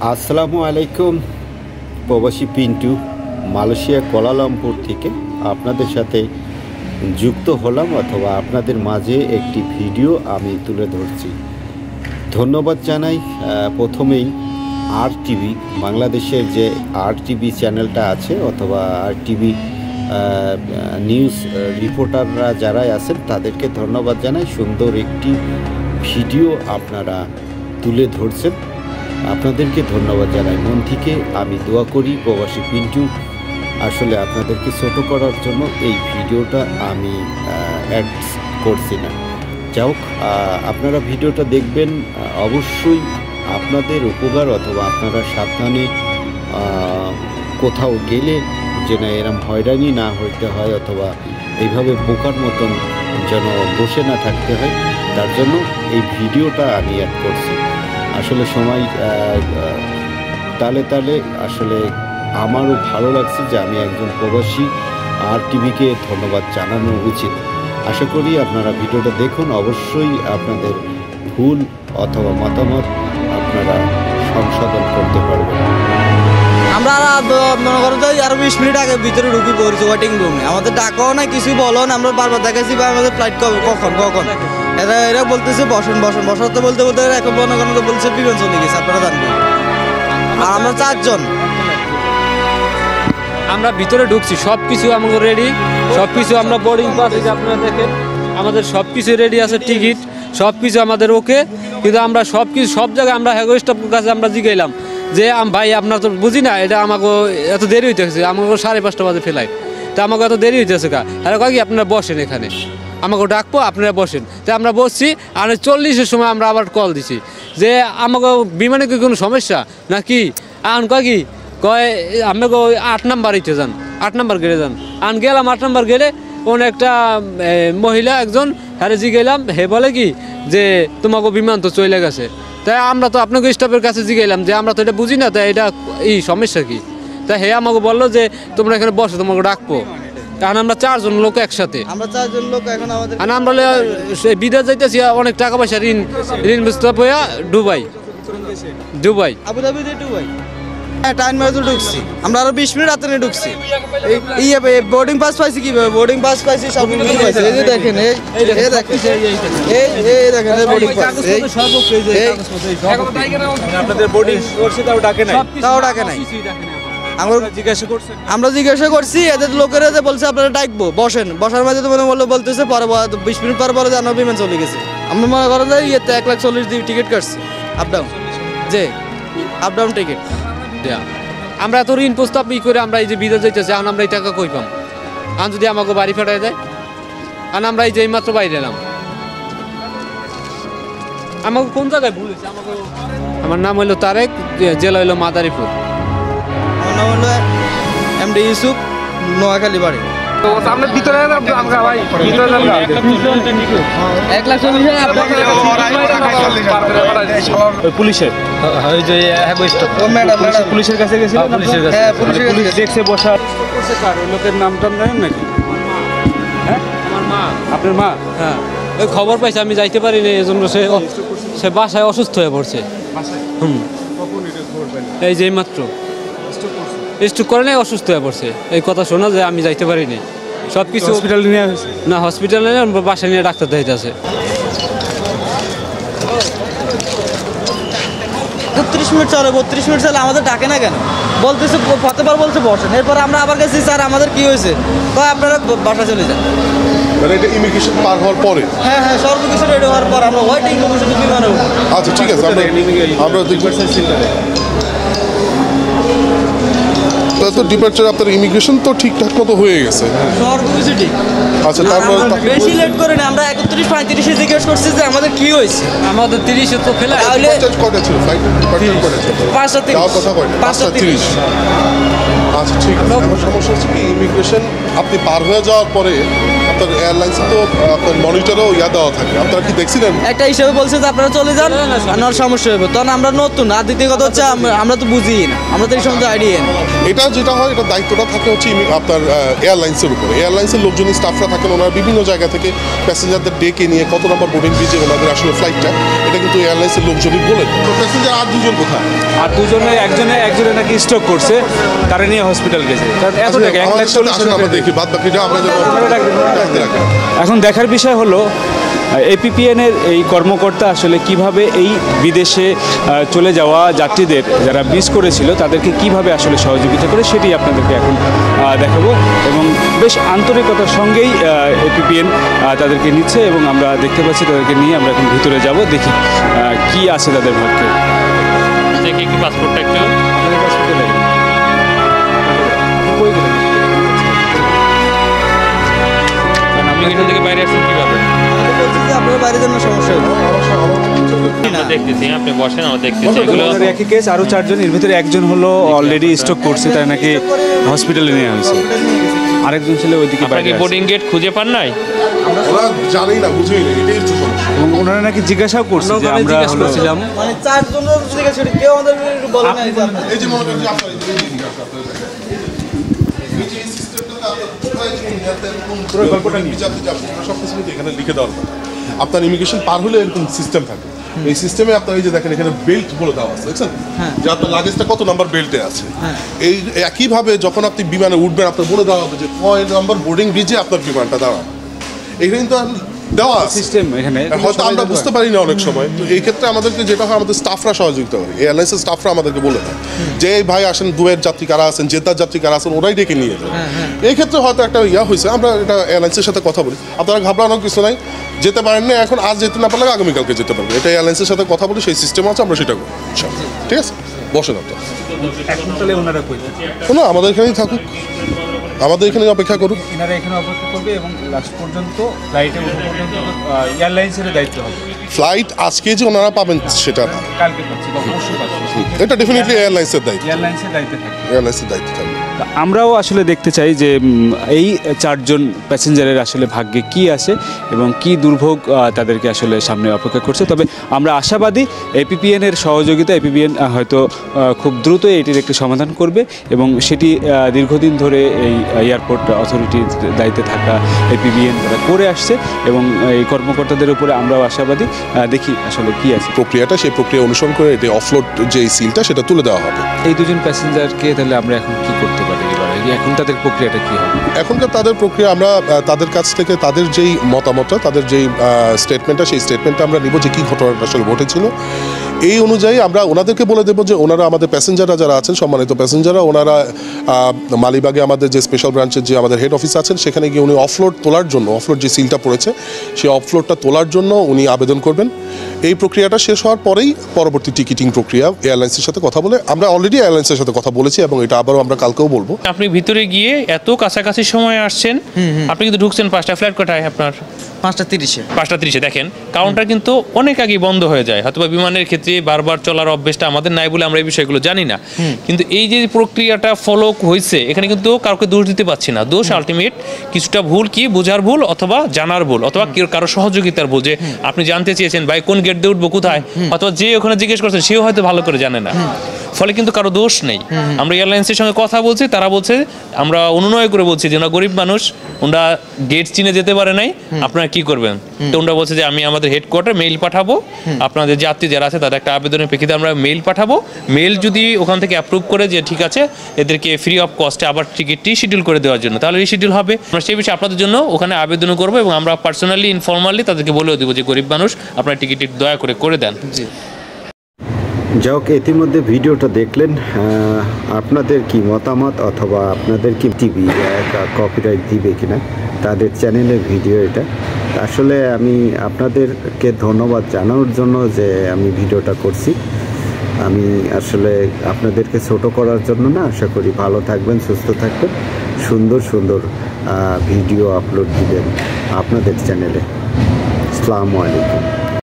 আসসালামু আলাইকুম। প্রবাসী পিন্টু মালয়েশিয়া কুয়ালালামপুর থেকে আপনাদের সাথে যুক্ত হলাম, অথবা আপনাদের মাঝে একটি ভিডিও আমি তুলে ধরছি। ধন্যবাদ জানাই প্রথমেই RTV বাংলাদেশের যে RTV চ্যানেলটা আছে, অথবা RTV নিউজ রিপোর্টাররা যারাই আছেন তাদেরকে ধন্যবাদ জানাই। সুন্দর একটি ভিডিও আপনারা তুলে ধরছেন, আপনাদেরকে ধন্যবাদ জানাই মন থেকে। আমি দোয়া করি প্রবাসী পিন্টু আসলে আপনাদেরকে ছোট করার জন্য এই ভিডিওটা আমি অ্যাড করছি না। যাই হোক, আপনারা ভিডিওটা দেখবেন, অবশ্যই আপনাদের উপকার, অথবা আপনারা সাবধানে কোথাও গেলে যেন এরম হয়রানি না হইতে হয়, অথবা এইভাবে বোকার মতন যেন বসে না থাকতে হয়, তার জন্য এই ভিডিওটা আমি অ্যাড করছি। আসলে সময় তালে তালে আসলে আমারও ভালো লাগছে যে আমি একজন প্রবাসী RTVকে ধন্যবাদ জানানো উচিত। আশা করি আপনারা ভিডিওটা দেখুন, অবশ্যই আপনাদের ভুল অথবা মতামত আপনারা সংশোধন করতে পারবেন। আমরা মনে করো যে আরো 20 মিনিট আগে ভিতরে ঢুকি পড়েছি ওয়েটিং রুমে, আমাদের ডাকাও না কিছু বলো না, আমরা বারবার দেখাইছি বা আমাদের ফ্লাইট কখন এরা বলতেছে বসাতে বলতে এখন মনে করেন বলছে বিমান চলে গেছে, আপনারা জানবেন। আর আমরা 4 জন আমরা ভিতরে ঢুকছি, সব কিছু আমাদের রেডি, সব কিছু আমরা বোর্ডিং পাস, আপনারা দেখেন আমাদের সব কিছু রেডি আছে, টিকিট সব কিছু আমাদের ওকে। কিন্তু আমরা সব কিছু সব জায়গায় আমরা হ্যাগো স্টাফের কাছে আমরা জিগাইলাম যে ভাই আপনার তো বুঝি না, এটা আমাকে এত দেরি হইতেছে, আমাকে 5:30 বাজে ফেলাই, তা আমাকে এত দেরি হইতেছে কা, আর কি আপনারা বসেন এখানে, আমাকে ডাকবো আপনারা বসেন। তাই আমরা বসছি, আর 40-এর সময় আমরা আবার কল দিছি যে আমাকে বিমানে কি কোনো সমস্যা নাকি, আন কি কয় আপনাকে 8 নাম্বার ইতে যান, 8 নাম্বার গেলে যান। আন গেলাম 8 নাম্বার গেলে কোন একটা মহিলা একজন হ্যারে জিগাইলাম, হে বলে কি যে তোমাকে বিমান তো চলে গেছে। তাই আমরা তো আপনাকে স্টাফের কাছে জিগাইলাম যে আমরা তো এটা বুঝি না, তাই এটা এই সমস্যা কি। তাই হে আমাকে বললো যে তোমরা এখানে বসো, তোমাকে ডাকবো। কারণ আমরা 4 জন লোক একসাথে, আমরা 4 জন লোক এখন আমাদের আমরা বিদেশ যাইতেছি, অনেক টাকা পয়সা ঋণ বুঝতে পয়া দুবাই আবুধাবিতে দুবাই টাইম মেরে ঢুকছি। আমরা আরো 20 মিনিট রাতে ঢুকছি। এই বোর্ডিং পাস পাইছি, কিভাবে বোর্ডিং পাস পাইছি, সব কিছু পাইছি। এই যে দেখেন, এই দেখেন বোর্ডিং পাস, আপনাদের বোর্ডিং করছে তাও ডাকে নাই। আমরা জিজ্ঞাসা করছি এদের লোকেরা, যে বলছে আপনারা ডাকবো, বসার মাঝে তো বলতেছে পরে 20 মিনিট পর বলে জানো বিমান চলে গেছে। আমরা মনে করেন যে 1,40,000 দিয়ে টিকিট কাটছি আপ ডাউন টিকিট। আমরা এত ঋণ প্রস্তাব করে আমরা এই যে বিদেশ যাইতেছি, এখন আমরা এই টাকা কই পাম? এখন যদি আমাকে বাড়ি ফেটাই দেয়, আর আমরা এই যে মাত্র বাইরে এলাম, আমাকে কোন জায়গায় ভুলেছে? আমার নাম হইলো তারেক, জেলা হইলো মাদারীপুর। আমার নাম হলো MD ইউসুফ, নোয়াখালী বাড়ি। পুলিশের কাছে গেছিল, দেখছে বসা লোকের নামটা জানেন নাকি? হ্যাঁ, আমার মা। আপনার মা? হ্যাঁ, ওই খবর পাইছে, আমি যাইতে পারিনি, এই জন্য সে বাসায় অসুস্থ হয়ে পড়ছে। এই যে মাত্র স্ট্রোক করে নাই, অসুস্থ হয়ে পড়ছে, এই কথা শোনা যে আমি যাইতে পারিনি। সব কিছু হসপিটালে নিয়ে আসছে না, হসপিটালে বাসায় নিয়ে ডাক্তার দেখাইতেছে। 32 মিনিট চলে, 32 মিনিট চলে, আমাদের ডাকে না কেন? বলতেছে প্রতিবার বলছে বসেন। এরপরে আমরা আবার গেছি, স্যার আমাদের কি হয়েছে? তো আপনারা বাসা চলে যান। মানে এটা ইমিগ্রেশন পার হওয়ার পরে? হ্যাঁ, সর্বকিছু রেডি হওয়ার পর আমরা ওয়েটিং রুমে শুধু বিমানে। আচ্ছা, ঠিক আছে, আমরা তো ডিপার্চার আপনার ইমিগ্রেশন তো ঠিকঠাক মতো হয়ে গেছে, সর্বকিছু ঠিক। আচ্ছা, তারপর বেশি লেট করে না, আমরা 31-35 জিজ্ঞেস করছি যে আমাদের কি হয়েছে। আমাদের 30 তো ফেলা। কটা ছিল ফ্লাইট? 5:30। আচ্ছা, ঠিক আছে। আমার সমস্যা হচ্ছে কি, ইমিগ্রেশন আপনি পার হয়ে যাওয়ার পরে আপনার এয়ারলাইন্সে তো আপনার মনিটরও দেওয়া থাকে, আপনারা কি দেখছিলেন? একটা হিসেবে বলছে যে আপনারা চলে যান, আর সমস্যা হবে। তখন আমরা নতুন, আর দ্বিতীয় কথা হচ্ছে আমরা তো বুঝি না, আমরা তো এই সম্বন্ধে আইডিয়া না। এটা যেটা হয়, এটা দায়িত্বটা থাকে হচ্ছে আপনার এয়ারলাইন্সের উপরে। এয়ারলাইন্সের লোকজন, স্টাফরা থাকেন, ওনারা বিভিন্ন জায়গা থেকে প্যাসেঞ্জারদের ডেকে নিয়ে কত নম্বর বোর্ডিং ব্রিজে ওনাদের আসলে ফ্লাইটটা, এটা কিন্তু এয়ারলাইন্সের লোকজনই বলেন। তো প্যাসেঞ্জার আর দুজন কোথায়? আর একজনে নাকি স্ট্রোক করছে, তারা নিয়ে হসপিটাল গেছে। এত টাকা 1,40,000 আমরা দেখি, বাদ বাকিটা আমরা এখন দেখার বিষয় হলো APPN এর এই কর্মকর্তা আসলে কিভাবে এই বিদেশে চলে যাওয়া যাত্রীদের যারা মিস করেছিল তাদেরকে কিভাবে আসলে সহযোগিতা করে, সেটি আপনাদেরকে এখন দেখাবো। এবং বেশ আন্তরিকতার সঙ্গেই APPN তাদেরকে নিচ্ছে এবং আমরা দেখতে পাচ্ছি তাদেরকে নিয়ে আমরা এখন ভিতরে যাব, দেখি কি আছে তাদের ভাগ্যে। দেখি কি পাসপোর্টটা একটু আপনি এখান থেকে বাইরে আসছেন কিভাবে? আপনার বাইরের জন্য সমস্যা হবে আমরা দেখতেছি, আপনি বসেন, আমরা দেখতেছি এগুলো একই কেস, আরও 4 জন, এর ভিতরে একজন হলো অলরেডি স্ট্রোক করছে, তাই নাকি হসপিটালে নেওয়া হয়েছে। আরেকজন ছিল ওইদিকে বাইরে। বোর্ডিং গেট খুঁজে পান নাই? ওরা জানেই না, বুঝেই না, এটাই হচ্ছে সমস্যা। এবং ওনারা নাকি জিজ্ঞাসাও করছে যে আমরা করছিলাম, মানে 4 জনের থেকে ছুটি কেউ আমাদের বলে নাই যে আপনারা এই যে মনে করেন যে আপনার এই যে সিস্টেমটাতে আপনার কোথায় পুরো গল্পটা নিয়ে যাতে সব কিছু কিন্তু এখানে লিখে দেওয়ার কথা। আপনার ইমিগ্রেশন পার হলে এরকম সিস্টেম থাকে, এই সিস্টেমে আপনার এই যে দেখেন এখানে বেল্ট বলে দেওয়া আছে, দেখছেন যে আপনার লাগেজটা কত নাম্বার বেল্টে আছে। এই একইভাবে যখন আপনি বিমানে উঠবেন আপনার বলে দেওয়া হবে যে কয় নম্বর বোর্ডিং ব্রিজে আপনার বিমানটা দাঁড়ানো। এখানে কিন্তু দেওয়া সিস্টেম এখানে হয়তো আমরা বুঝতে পারি না অনেক সময়। তো এই ক্ষেত্রে আমাদেরকে যেটা হয়, আমাদের স্টাফরা সহযোগিতা করে, এয়ারলাইন্সের স্টাফরা আমাদেরকে বলে দেয় যে ভাই আসেন, দুয়ের যাত্রী কারা আছেন, জেতার যাত্রী কারা আছেন, ওরাই ডেকে নিয়ে যায়। এই ক্ষেত্রে হয়তো একটা হয়েছে, আমরা এটা এয়ারলাইন্সের সাথে কথা বলি, আপনারা ঘাবড়ানোর কিছু নাই, যেতে পারেন না এখন, আজ যেতে না পারলে আগামীকালকে যেতে পারবে, এটা এয়ারলাইন্সের সাথে কথা বলি, সেই সিস্টেম আছে, আমরা সেটা করি। ঠিক আছে, বসেন আপনার। এখন তাহলে ওনারা কই? না, আমাদের এখানেই থাকুক, আমাদের এখানে অপেক্ষা করুক। এনারা এখানে অপেক্ষা করবে এবং লাস্ট পর্যন্ত ফ্লাইটে ওঠা পর্যন্ত এয়ারলাইন্সের দায়িত্ব হবে। ফ্লাইট আজকে যে ওনারা পাবেন সেটা না, কালকে পাচ্ছি বা পরশু পাচ্ছি, এটা ডেফিনেটলি এয়ারলাইন্সের দায়িত্ব, এয়ারলাইন্সের দায়িত্বে থাকবে, এয়ারলাইন্সের দায়িত্ব থাকবে। আমরাও আসলে দেখতে চাই যে এই 4 জন প্যাসেঞ্জারের আসলে ভাগ্যে কি আছে এবং কি দুর্ভোগ তাদেরকে আসলে সামনে অপেক্ষা করছে। তবে আমরা আশাবাদী APPN এর সহযোগিতা, APPN হয়তো খুব দ্রুত এটির একটি সমাধান করবে এবং সেটি দীর্ঘদিন ধরে এই এয়ারপোর্ট অথরিটির দায়িত্বে থাকা APPN তারা করে আসছে এবং এই কর্মকর্তাদের উপরে আমরাও আশাবাদী। দেখি আসলে কি আছে প্রক্রিয়াটা, সেই প্রক্রিয়া অনুসরণ করে এটি অফলোড যে সিলটা সেটা তুলে দেওয়া হবে। এই 2 জন প্যাসেঞ্জারকে তাহলে আমরা এখন কি করতে পারি, এখন তাদের প্রক্রিয়াটা কি হবে? এখনকার তাদের প্রক্রিয়া, আমরা তাদের কাছ থেকে তাদের যেই মতামতটা, তাদের যেই স্টেটমেন্টটা, সেই স্টেটমেন্টটা আমরা নিব যে কী ঘটনাটা আসলে ঘটেছিল। এই অনুযায়ী আমরা ওনাদেরকে বলে দেবো যে ওনারা আমাদের প্যাসেঞ্জাররা যারা আছেন, সম্মানিত প্যাসেঞ্জাররা, ওনারা মালিবাগে আমাদের যে স্পেশাল ব্রাঞ্চের যে আমাদের হেড অফিস আছেন সেখানে গিয়ে উনি অফলোড তোলার জন্য, অফলোড যে সিলটা পড়েছে সেই অফলোডটা তোলার জন্য উনি আবেদন করবেন। এই প্রক্রিয়াটা শেষ হওয়ার পরেই পরবর্তী টিকিটিং প্রক্রিয়া এয়ারলাইন্সের সাথে কথা বলে, আমরা অলরেডি এয়ারলাইন্সের সাথে কথা বলেছি এবং এটা আবারও আমরা কালকেও বলবো। আপনি ভিতরে গিয়ে এত কাছাকাছি সময় আসছেন, আপনি কিন্তু ঢুকছেন 5টা, ফ্লাইট কটায় আপনার? 5:30 দেখেন কাউন্টার কিন্তু অনেক আগে বন্ধ হয়ে যায়, হয়তো বিমানের ক্ষেত্রে বারবার চলার অভ্যেসটা আমাদের নাই বলে আমরা এই বিষয়গুলো জানি না। কিন্তু এই যে প্রক্রিয়াটা ফলো হয়েছে, এখানে কিন্তু কাউকে দোষ দিতে পারছি না। দোষ আলটিমেট কিছুটা ভুল, কি বোঝার ভুল অথবা জানার ভুল অথবা কারো সহযোগিতার ভুল, যে আপনি জানতে চেয়েছেন ভাই কোন গেট দিয়ে উঠবো কোথায়, অথবা যে ওখানে জিজ্ঞেস করছেন সেও হয়তো ভালো করে জানে না, ফলে কিন্তু কারো দোষ নেই। আমরা এয়ারলাইন্সের সঙ্গে কথা বলছি, তারা বলছে, আমরা অনুনয় করে বলছি যে ওরা গরিব মানুষ, ওরা গেট চিনে যেতে পারে নাই, আপনারা কি করবেন? তো ওরা বলছে যে আমি আমাদের হেডকোয়ার্টার মেইল পাঠাবো, আপনাদের যাত্রী যারা আছে তাদের একটা আবেদনের প্রেক্ষিতে আমরা মেইল পাঠাবো। মেইল যদি ওখান থেকে অ্যাপ্রুভ করে যে ঠিক আছে এদেরকে ফ্রি অফ কস্টে আবার টিকিটটি শিডিউল করে দেওয়ার জন্য, তাহলে রিশিডিউল হবে। আমরা সেই বিষয়ে আপনাদের জন্য ওখানে আবেদন করবো এবং আমরা পার্সোনালি ইনফর্মালি তাদেরকে বলেও দেবো যে গরিব মানুষ আপনার টিকিটটি দয়া করে দেন। যাক, ইতিমধ্যে ভিডিওটা দেখলেন, আপনাদের কি মতামত অথবা আপনাদের কি টিভি কপিরাইট দিবে কিনা তাদের চ্যানেলের ভিডিও এটা। আসলে আমি আপনাদেরকে ধন্যবাদ জানানোর জন্য যে আমি ভিডিওটা করছি। আমি আসলে আপনাদেরকে ছোট করার জন্য না, আশা করি ভালো থাকবেন, সুস্থ থাকবেন, সুন্দর সুন্দর ভিডিও আপলোড দিবেন আপনাদের চ্যানেলে। আসসালামু আলাইকুম।